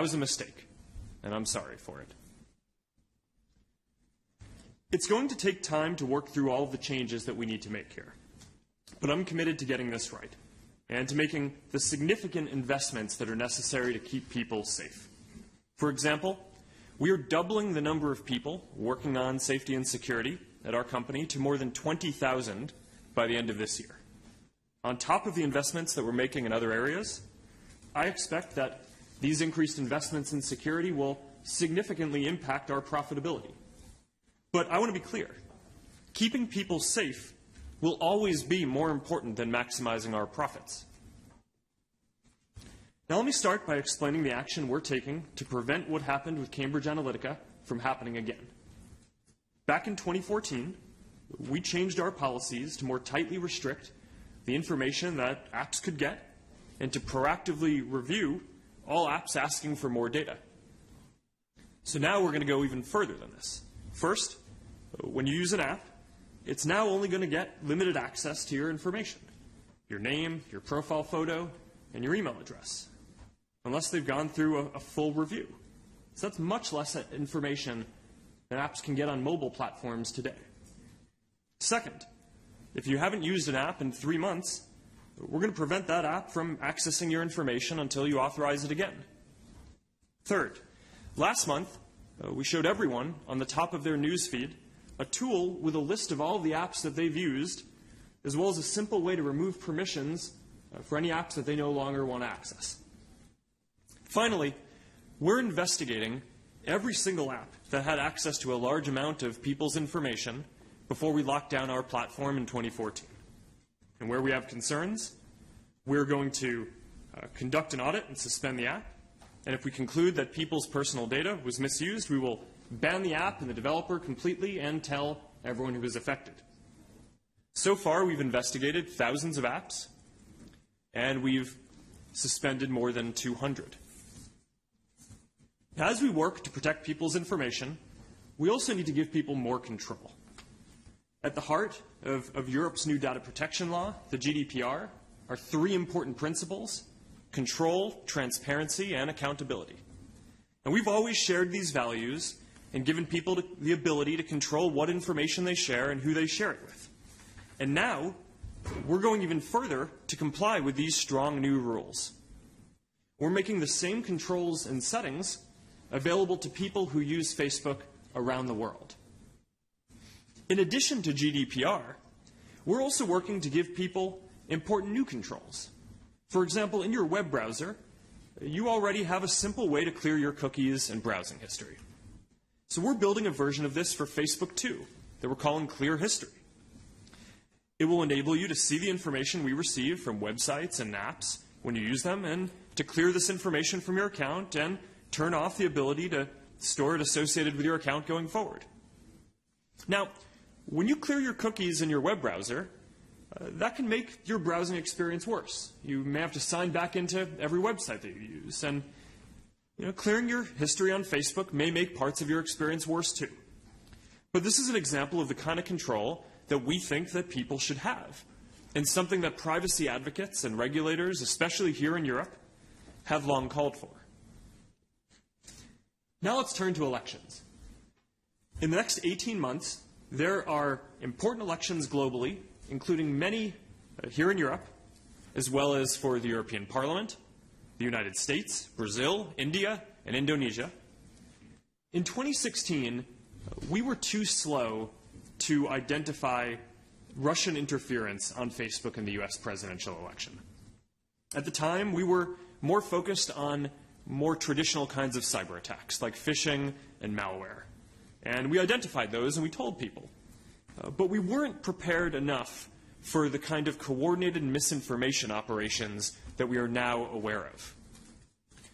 was a mistake, and I'm sorry for it. It's going to take time to work through all of the changes that we need to make here. But I'm committed to getting this right and to making the significant investments that are necessary to keep people safe. For example, we are doubling the number of people working on safety and security at our company to more than 20,000 by the end of this year. On top of the investments that we're making in other areas, I expect that these increased investments in security will significantly impact our profitability. But I want to be clear. Keeping people safe will always be more important than maximizing our profits. Now let me start by explaining the action we're taking to prevent what happened with Cambridge Analytica from happening again. Back in 2014, we changed our policies to more tightly restrict the information that apps could get and to proactively review all apps asking for more data. So now we're going to go even further than this. First, when you use an app, it's now only going to get limited access to your information, your name, your profile photo, and your email address, unless they've gone through a full review. So that's much less information than apps can get on mobile platforms today. Second, if you haven't used an app in 3 months, we're going to prevent that app from accessing your information until you authorize it again. Third, last month, we showed everyone on the top of their newsfeed a tool with a list of all of the apps that they've used, as well as a simple way to remove permissions for any apps that they no longer want to access. Finally, we're investigating every single app that had access to a large amount of people's information before we locked down our platform in 2014. And where we have concerns, we're going to conduct an audit and suspend the app. And if we conclude that people's personal data was misused, we will ban the app and the developer completely and tell everyone who is affected. So far, we've investigated thousands of apps, and we've suspended more than 200. As we work to protect people's information, we also need to give people more control. At the heart of Europe's new data protection law, the GDPR, are 3 important principles: control, transparency, and accountability. And we've always shared these values and given people the ability to control what information they share and who they share it with. And now, we're going even further to comply with these strong new rules. We're making the same controls and settings available to people who use Facebook around the world. In addition to GDPR, we're also working to give people important new controls. For example, in your web browser, you already have a simple way to clear your cookies and browsing history. So we're building a version of this for Facebook too, that we're calling Clear History. It will enable you to see the information we receive from websites and apps when you use them, and to clear this information from your account and turn off the ability to store it associated with your account going forward. Now, when you clear your cookies in your web browser, that can make your browsing experience worse. You may have to sign back into every website that you use. And clearing your history on Facebook may make parts of your experience worse too. But this is an example of the kind of control that we think that people should have, and something that privacy advocates and regulators, especially here in Europe, have long called for. Now let's turn to elections. In the next 18 months, there are important elections globally, including many here in Europe, as well as for the European Parliament, the United States, Brazil, India, and Indonesia. In 2016, we were too slow to identify Russian interference on Facebook in the US presidential election. At the time, we were more focused on more traditional kinds of cyber attacks, like phishing and malware. And we identified those and we told people. But we weren't prepared enough for the kind of coordinated misinformation operations that we are now aware of.